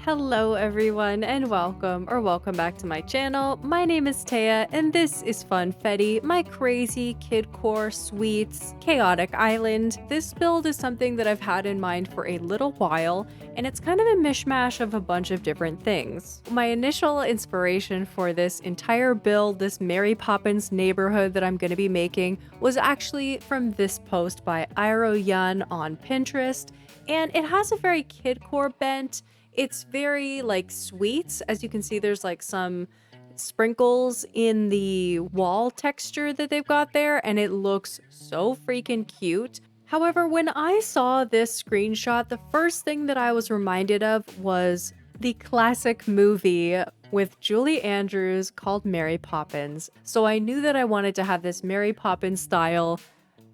Hello everyone and welcome back to my channel. My name is Taya and this is Funfetti, my crazy Kidcore sweets chaotic island. This build is something that I've had in mind for a little while and it's kind of a mishmash of a bunch of different things. My initial inspiration for this entire build, this Mary Poppins neighborhood that I'm going to be making, was actually from this post by ILYSM on Pinterest, and it has a very Kidcore bent. It's very like sweets. As you can see, there's like some sprinkles in the wall texture that they've got there, and it looks so freaking cute. However, when I saw this screenshot, the first thing that I was reminded of was the classic movie with Julie Andrews called Mary Poppins. So I knew that I wanted to have this Mary Poppins style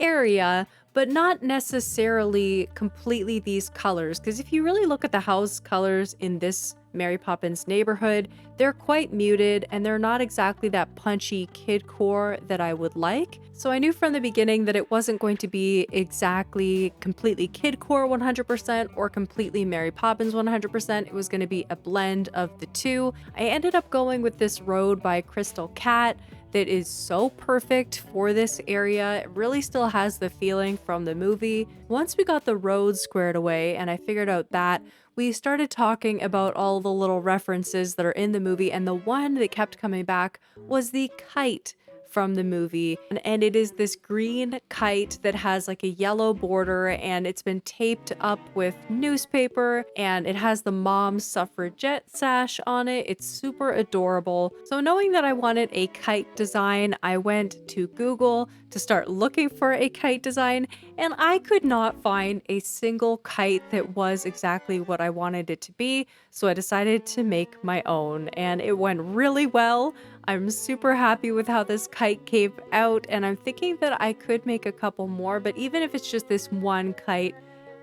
area, but not necessarily completely these colors, because if you really look at the house colors in this Mary Poppins neighborhood, they're quite muted and they're not exactly that punchy kidcore that I would like. So I knew from the beginning that it wasn't going to be exactly completely kidcore 100% or completely Mary Poppins 100%. It was going to be a blend of the two. I ended up going with this road by Crystal Cat that is so perfect for this area. It really still has the feeling from the movie. Once we got the road squared away and I figured out that, we started talking about all the little references that are in the movie, and the one that kept coming back was the kite from the movie. And it is this green kite that has like a yellow border and it's been taped up with newspaper and it has the mom's suffragette sash on it. It's super adorable. So knowing that I wanted a kite design, I went to Google to start looking for a kite design, and I could not find a single kite that was exactly what I wanted it to be. So I decided to make my own and it went really well. I'm super happy with how this kite came out, and I'm thinking that I could make a couple more, but even if it's just this one kite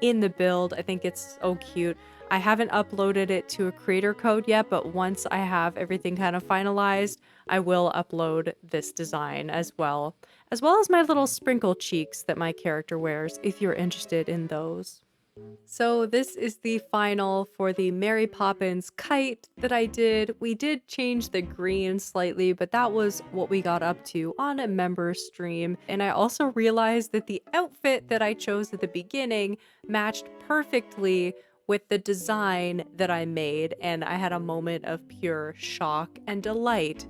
in the build, I think it's so cute. I haven't uploaded it to a creator code yet, but once I have everything kind of finalized, I will upload this design as well as my little sprinkle cheeks that my character wears if you're interested in those. So this is the final for the Mary Poppins kite that I did. We did change the green slightly, but that was what we got up to on a member stream. And I also realized that the outfit that I chose at the beginning matched perfectly with the design that I made, and I had a moment of pure shock and delight.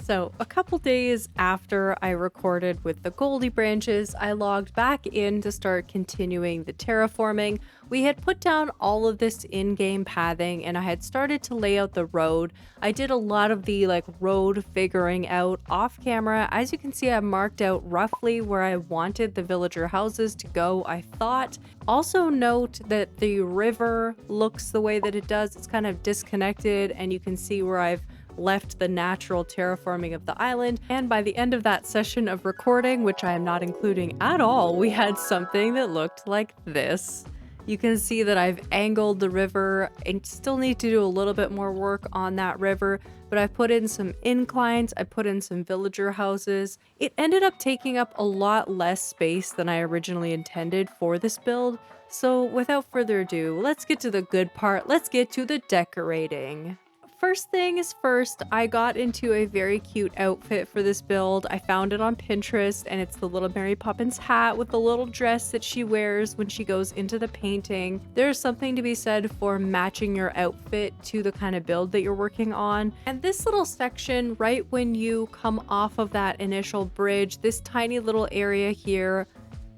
So a couple days after I recorded with the Goldie branches, I logged back in to start continuing the terraforming. We had put down all of this in-game pathing and I had started to lay out the road. I did a lot of the road figuring out off camera. As you can see, I marked out roughly where I wanted the villager houses to go, I thought. Also note that the river looks the way that it does. It's kind of disconnected, and you can see where I've left the natural terraforming of the island. And by the end of that session of recording, which I am not including at all, we had something that looked like this. You can see that I've angled the river and still need to do a little bit more work on that river, but I put in some inclines, I put in some villager houses. It ended up taking up a lot less space than I originally intended for this build. So without further ado, let's get to the good part. Let's get to the decorating. First thing is first, I got into a very cute outfit for this build. I found it on Pinterest, and it's the little Mary Poppins hat with the little dress that she wears when she goes into the painting. There's something to be said for matching your outfit to the kind of build that you're working on. And this little section, right when you come off of that initial bridge, this tiny little area here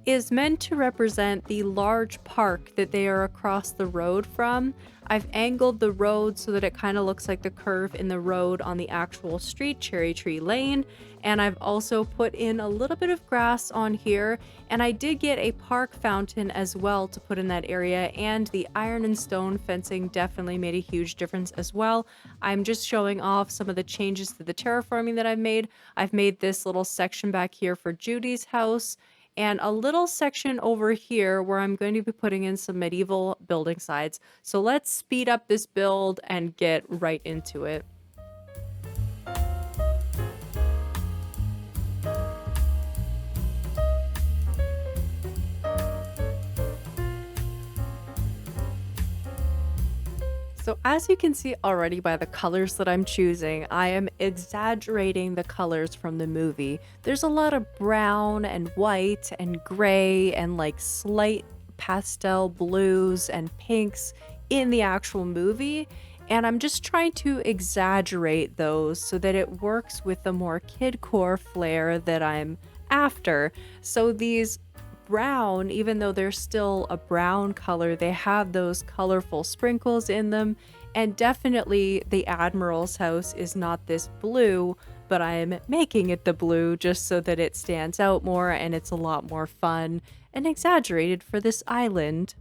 is meant to represent the large park that they are across the road from. I've angled the road so that it kind of looks like the curve in the road on the actual street, Cherry Tree Lane. And I've also put in a little bit of grass on here. And I did get a park fountain as well to put in that area. And the iron and stone fencing definitely made a huge difference as well. I'm just showing off some of the changes to the terraforming that I've made. I've made this little section back here for Judy's house, and a little section over here where I'm going to be putting in some medieval building sides. So let's speed up this build and get right into it. So as you can see already by the colors that I'm choosing, I am exaggerating the colors from the movie. There's a lot of brown and white and gray and like slight pastel blues and pinks in the actual movie. And I'm just trying to exaggerate those so that it works with the more kidcore flair that I'm after. So these brown, even though they're still a brown color, they have those colorful sprinkles in them. And definitely the Admiral's house is not this blue, but I'm making it the blue just so that it stands out more and it's a lot more fun and exaggerated for this island.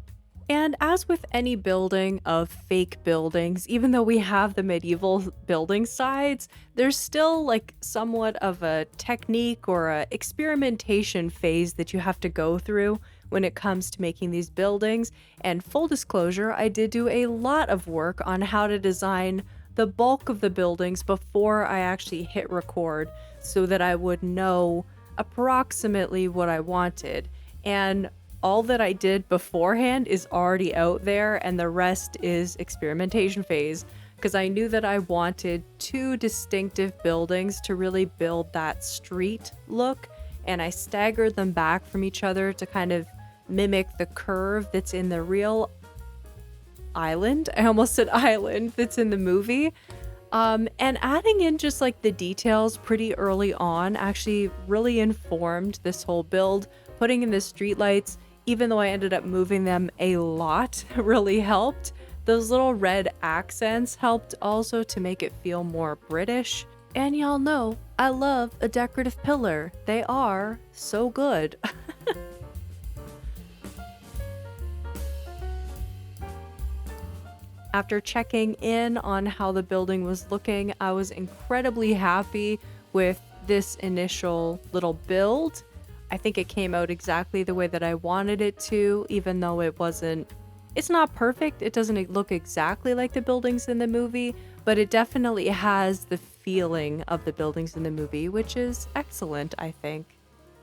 And as with any building of fake buildings, even though we have the medieval building sides, there's still like somewhat of a technique or a experimentation phase that you have to go through when it comes to making these buildings. And full disclosure, I did do a lot of work on how to design the bulk of the buildings before I actually hit record so that I would know approximately what I wanted. And all that I did beforehand is already out there, and the rest is experimentation phase, because I knew that I wanted two distinctive buildings to really build that street look, and I staggered them back from each other to kind of mimic the curve that's in the real island. I almost said island that's in the movie. And adding in just like the details pretty early on actually really informed this whole build. Putting in the streetlights, even though I ended up moving them a lot, really helped. Those little red accents helped also to make it feel more British. And y'all know, I love a decorative pillar. They are so good. After checking in on how the building was looking, I was incredibly happy with this initial little build. I think it came out exactly the way that I wanted it to, even though it's not perfect. It doesn't look exactly like the buildings in the movie, but it definitely has the feeling of the buildings in the movie, which is excellent, I think.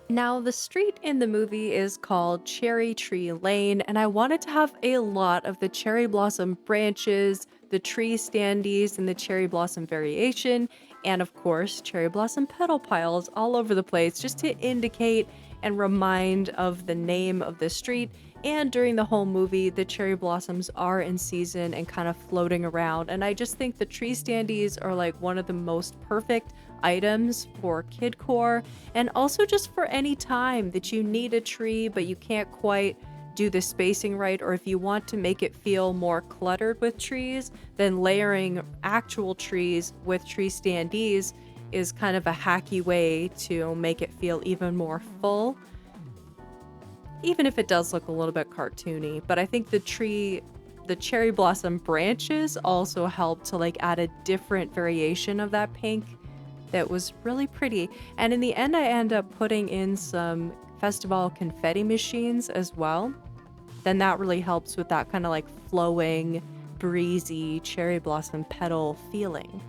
Now, the street in the movie is called Cherry Tree Lane, and I wanted to have a lot of the cherry blossom branches, the tree standees, and the cherry blossom variation, and of course, cherry blossom petal piles all over the place just to indicate and remind of the name of the street. And during the whole movie, the cherry blossoms are in season and kind of floating around. And I just think the tree standees are like one of the most perfect items for Kidcore, and also just for any time that you need a tree but you can't quite do the spacing right, or if you want to make it feel more cluttered with trees, then layering actual trees with tree standees is kind of a hacky way to make it feel even more full, even if it does look a little bit cartoony. But I think the cherry blossom branches also help to like add a different variation of that pink that was really pretty. And in the end, I end up putting in some festival confetti machines as well. Then that really helps with that kind of like flowing, breezy cherry blossom petal feeling.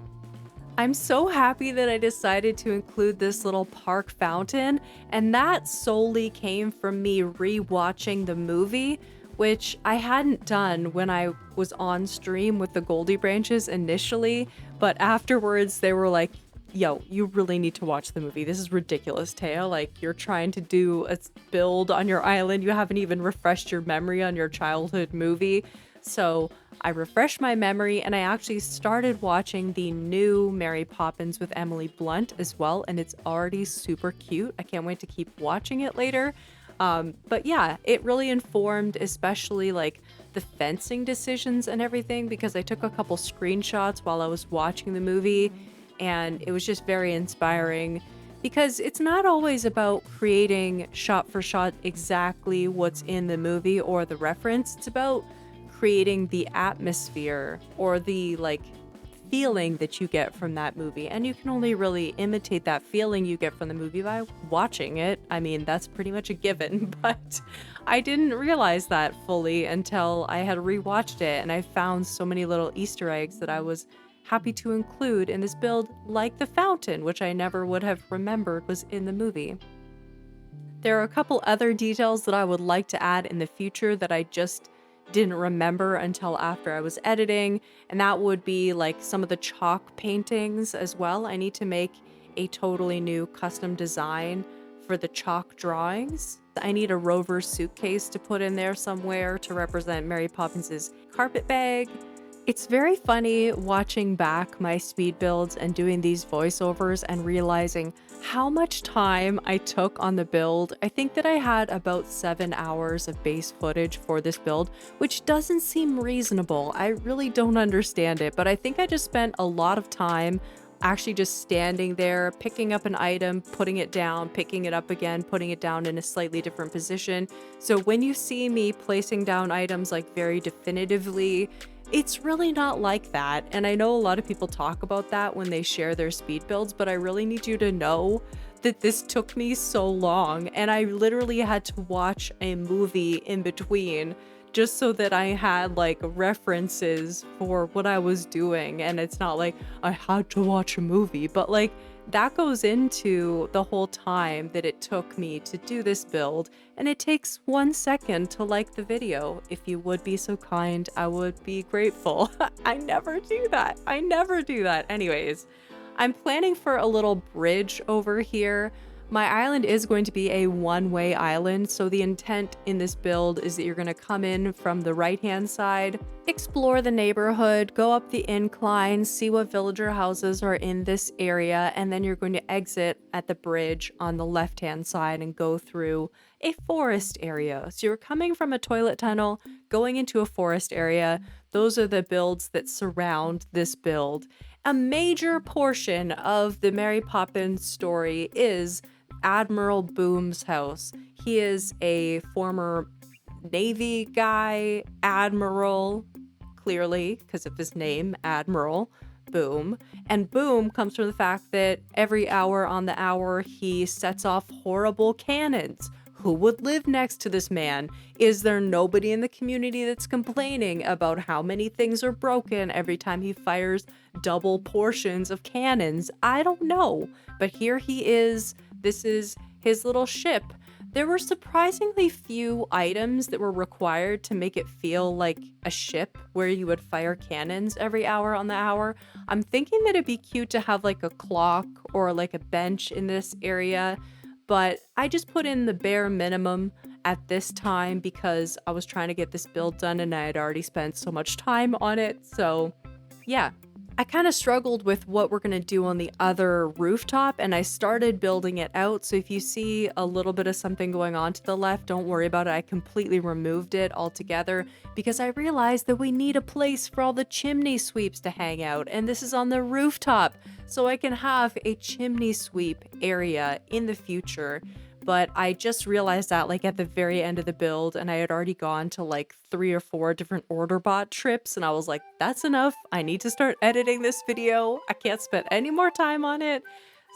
I'm so happy that I decided to include this little park fountain, and that solely came from me rewatching the movie, which I hadn't done when I was on stream with the Goldie branches initially, but afterwards they were like, yo, you really need to watch the movie. This is ridiculous, Taya. Like, you're trying to do a build on your island. You haven't even refreshed your memory on your childhood movie. So I refreshed my memory, and I actually started watching the new Mary Poppins with Emily Blunt as well, and it's already super cute. I can't wait to keep watching it later. But yeah, it really informed especially like the fencing decisions and everything, because I took a couple screenshots while I was watching the movie, and it was just very inspiring, because it's not always about creating shot for shot exactly what's in the movie or the reference. It's about creating the atmosphere or the like feeling that you get from that movie, and you can only really imitate that feeling you get from the movie by watching it. I mean, that's pretty much a given, but I didn't realize that fully until I had rewatched it, and I found so many little Easter eggs that I was happy to include in this build, like the fountain, which I never would have remembered was in the movie. There are a couple other details that I would like to add in the future that I just didn't remember until after I was editing, and that would be like some of the chalk paintings as well. I need to make a totally new custom design for the chalk drawings. I need a Rover suitcase to put in there somewhere to represent Mary Poppins's carpet bag. It's very funny watching back my speed builds and doing these voiceovers and realizing how much time I took on the build. I think that I had about 7 hours of base footage for this build, which doesn't seem reasonable. I really don't understand it, but I think I just spent a lot of time actually just standing there, picking up an item, putting it down, picking it up again, putting it down in a slightly different position. So when you see me placing down items like very definitively, it's really not like that. And I know a lot of people talk about that when they share their speed builds, but I really need you to know that this took me so long, and I literally had to watch a movie in between just so that I had like references for what I was doing. And it's not like I had to watch a movie, but like that goes into the whole time that it took me to do this build. And it takes 1 second to like the video. If you would be so kind, I would be grateful. I never do that. I never do that. Anyways, I'm planning for a little bridge over here. My island is going to be a one-way island, so the intent in this build is that you're going to come in from the right-hand side, explore the neighborhood, go up the incline, see what villager houses are in this area, and then you're going to exit at the bridge on the left-hand side and go through a forest area. So you're coming from a toilet tunnel, going into a forest area. Those are the builds that surround this build. A major portion of the Mary Poppins story is Admiral Boom's house. He is a former Navy guy, admiral, clearly because of his name, Admiral Boom. And Boom comes from the fact that every hour on the hour he sets off horrible cannons. Who would live next to this man? Is there nobody in the community that's complaining about how many things are broken every time he fires double portions of cannons? I don't know. But here he is. This is his little ship. There were surprisingly few items that were required to make it feel like a ship where you would fire cannons every hour on the hour. I'm thinking that it'd be cute to have like a clock or like a bench in this area, but I just put in the bare minimum at this time because I was trying to get this build done and I had already spent so much time on it. So yeah, I kind of struggled with what we're going to do on the other rooftop, and I started building it out. So if you see a little bit of something going on to the left, don't worry about it. I completely removed it altogether because I realized that we need a place for all the chimney sweeps to hang out, and this is on the rooftop. So I can have a chimney sweep area in the future. But I just realized that like at the very end of the build, and I had already gone to like 3 or 4 different order bot trips, and I was like, that's enough. I need to start editing this video. I can't spend any more time on it.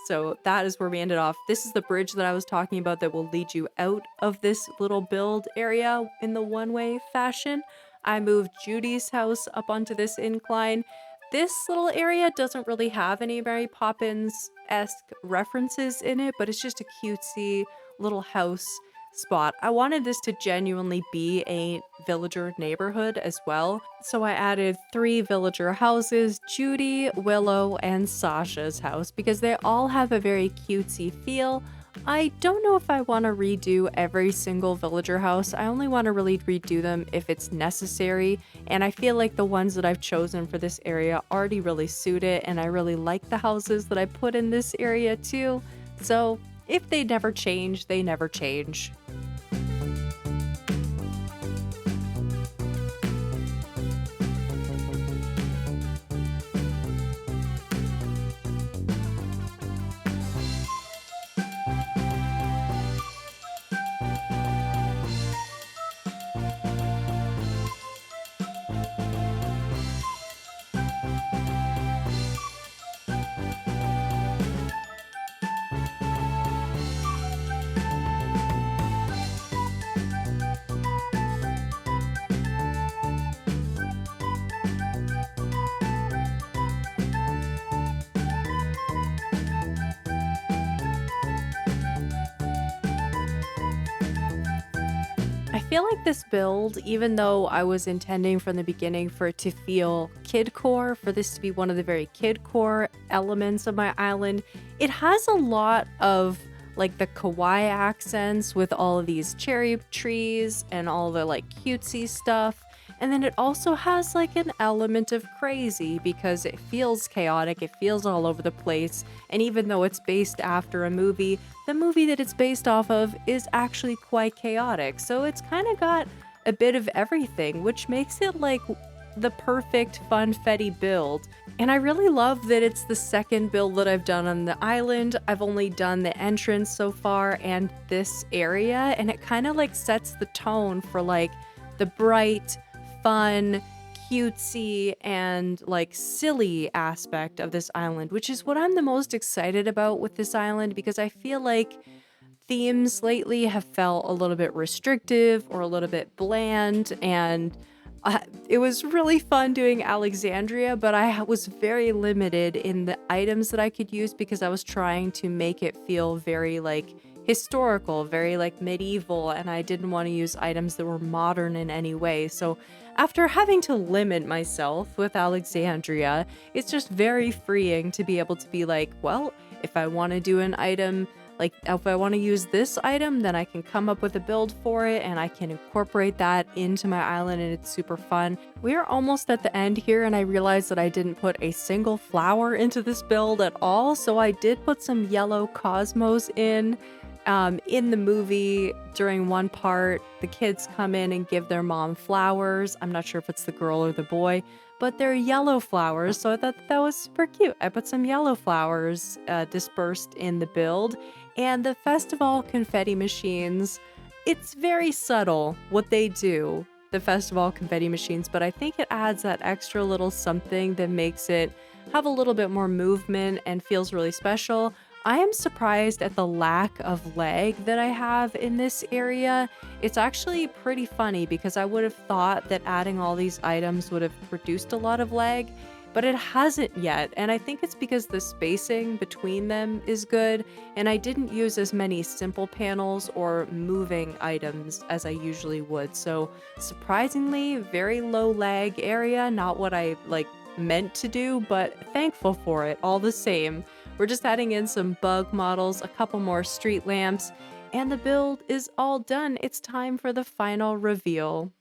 So that is where we ended off. This is the bridge that I was talking about that will lead you out of this little build area in the one-way fashion. I moved Judy's house up onto this incline. This little area doesn't really have any Mary Poppins-esque references in it, but it's just a cutesy little house spot. I wanted this to genuinely be a villager neighborhood as well, so I added 3 villager houses, Judy, Willow, and Sasha's house, because they all have a very cutesy feel. I don't know if I want to redo every single villager house. I only want to really redo them if it's necessary, and I feel like the ones that I've chosen for this area already really suit it, and I really like the houses that I put in this area too. So if they never change, they never change. I feel like this build, even though I was intending from the beginning for it to feel kidcore, for this to be one of the very kidcore elements of my island, it has a lot of like the kawaii accents with all of these cherry trees and all the like cutesy stuff. And then it also has like an element of crazy because it feels chaotic, it feels all over the place. And even though it's based after a movie, the movie that it's based off of is actually quite chaotic. So it's kind of got a bit of everything, which makes it like the perfect Funfetti build. And I really love that it's the second build that I've done on the island. I've only done the entrance so far and this area, and it kind of like sets the tone for like the bright, fun, cutesy, and like silly aspect of this island, which is what I'm the most excited about with this island because I feel like themes lately have felt a little bit restrictive or a little bit bland, and it was really fun doing Alexandria, but was very limited in the items that I could use because I was trying to make it feel very like historical, very like medieval, and I didn't want to use items that were modern in any way. So after having to limit myself with Alexandria, it's just very freeing to be able to be like, well, if I want to do an item, like if I want to use this item, then I can come up with a build for it and I can incorporate that into my island, and it's super fun. We are almost at the end here, and I realized that I didn't put a single flower into this build at all. So I did put some yellow cosmos in. In the movie, during one part, the kids come in and give their mom flowers. I'm not sure if it's the girl or the boy, but they're yellow flowers, so I thought that was super cute. I put some yellow flowers dispersed in the build, and the festival confetti machines, it's very subtle what they do, the festival confetti machines, but I think it adds that extra little something that makes it have a little bit more movement and feels really special. I am surprised at the lack of lag that I have in this area. It's actually pretty funny because I would have thought that adding all these items would have produced a lot of lag, but it hasn't yet. And I think it's because the spacing between them is good, and I didn't use as many simple panels or moving items as I usually would. So surprisingly, very low lag area, not what I like meant to do, but thankful for it all the same. We're just adding in some bug models, a couple more street lamps, and the build is all done. It's time for the final reveal.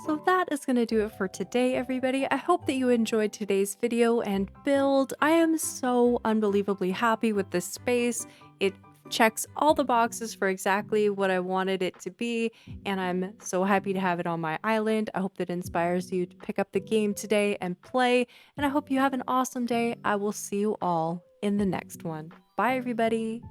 So that is going to do it for today, everybody. I hope that you enjoyed today's video and build. I am so unbelievably happy with this space. It checks all the boxes for exactly what I wanted it to be, and I'm so happy to have it on my island. I hope that inspires you to pick up the game today and play, and I hope you have an awesome day. I will see you all in the next one. Bye, everybody.